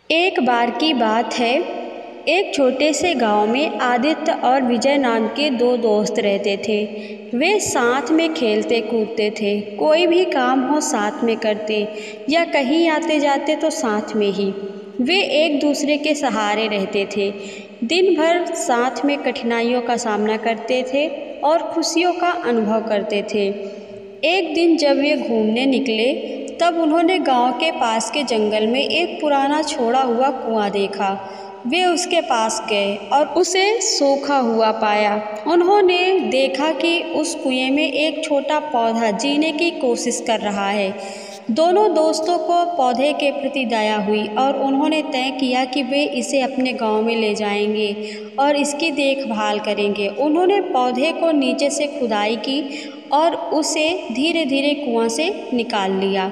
एक बार की बात है, एक छोटे से गांव में आदित्य और विजय नाम के दो दोस्त रहते थे। वे साथ में खेलते कूदते थे, कोई भी काम हो साथ में करते या कहीं आते जाते तो साथ में ही। वे एक दूसरे के सहारे रहते थे, दिन भर साथ में कठिनाइयों का सामना करते थे और खुशियों का अनुभव करते थे। एक दिन जब वे घूमने निकले तब उन्होंने गांव के पास के जंगल में एक पुराना छोड़ा हुआ कुआं देखा। वे उसके पास गए और उसे सूखा हुआ पाया। उन्होंने देखा कि उस कुएं में एक छोटा पौधा जीने की कोशिश कर रहा है। दोनों दोस्तों को पौधे के प्रति दया हुई और उन्होंने तय किया कि वे इसे अपने गांव में ले जाएंगे और इसकी देखभाल करेंगे। उन्होंने पौधे को नीचे से खुदाई की और उसे धीरे धीरे कुआं से निकाल लिया।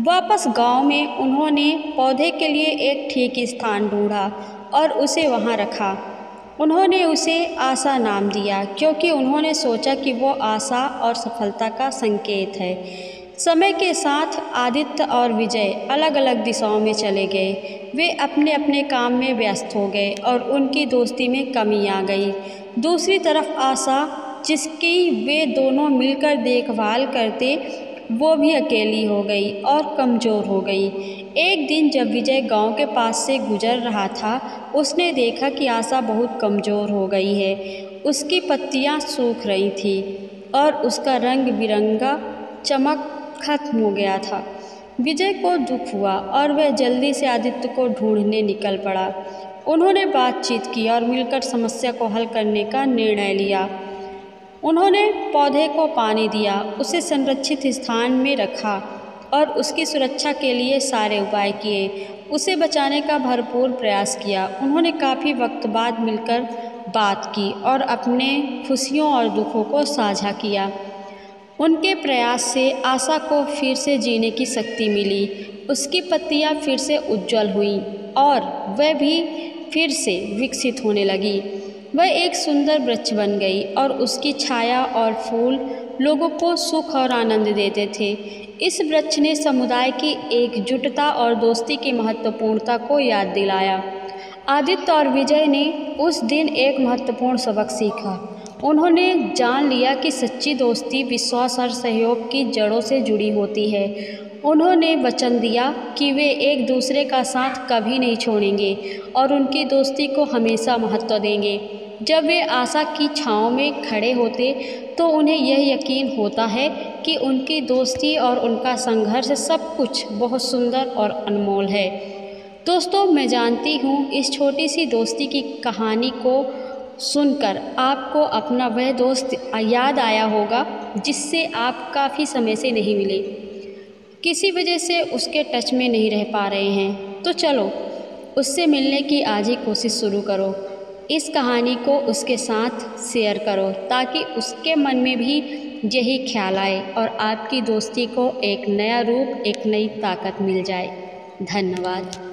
वापस गांव में उन्होंने पौधे के लिए एक ठीक स्थान ढूंढा और उसे वहां रखा। उन्होंने उसे आशा नाम दिया क्योंकि उन्होंने सोचा कि वो आशा और सफलता का संकेत है। समय के साथ आदित्य और विजय अलग अलग दिशाओं में चले गए। वे अपने अपने काम में व्यस्त हो गए और उनकी दोस्ती में कमी आ गई। दूसरी तरफ आशा, जिसकी वे दोनों मिलकर देखभाल करते, वो भी अकेली हो गई और कमज़ोर हो गई। एक दिन जब विजय गांव के पास से गुजर रहा था, उसने देखा कि आशा बहुत कमज़ोर हो गई है। उसकी पत्तियां सूख रही थीं और उसका रंग बिरंगा चमक खत्म हो गया था। विजय को दुख हुआ और वह जल्दी से आदित्य को ढूंढने निकल पड़ा। उन्होंने बातचीत की और मिलकर समस्या को हल करने का निर्णय लिया। उन्होंने पौधे को पानी दिया, उसे संरक्षित स्थान में रखा और उसकी सुरक्षा के लिए सारे उपाय किए। उसे बचाने का भरपूर प्रयास किया। उन्होंने काफ़ी वक्त बाद मिलकर बात की और अपने खुशियों और दुखों को साझा किया। उनके प्रयास से आशा को फिर से जीने की शक्ति मिली। उसकी पत्तियां फिर से उज्जवल हुईं और वह भी फिर से विकसित होने लगी। वह एक सुंदर वृक्ष बन गई और उसकी छाया और फूल लोगों को सुख और आनंद देते थे। इस वृक्ष ने समुदाय की एकजुटता और दोस्ती की महत्वपूर्णता को याद दिलाया। आदित्य और विजय ने उस दिन एक महत्वपूर्ण सबक सीखा। उन्होंने जान लिया कि सच्ची दोस्ती विश्वास और सहयोग की जड़ों से जुड़ी होती है। उन्होंने वचन दिया कि वे एक दूसरे का साथ कभी नहीं छोड़ेंगे और उनकी दोस्ती को हमेशा महत्व देंगे। जब वे आशा की छाँव में खड़े होते तो उन्हें यह यकीन होता है कि उनकी दोस्ती और उनका संघर्ष सब कुछ बहुत सुंदर और अनमोल है। दोस्तों, मैं जानती हूँ इस छोटी सी दोस्ती की कहानी को सुनकर आपको अपना वह दोस्त याद आया होगा जिससे आप काफ़ी समय से नहीं मिले, किसी वजह से उसके टच में नहीं रह पा रहे हैं। तो चलो उससे मिलने की आज ही कोशिश शुरू करो। इस कहानी को उसके साथ शेयर करो ताकि उसके मन में भी यही ख्याल आए और आपकी दोस्ती को एक नया रूप, एक नई ताकत मिल जाए। धन्यवाद।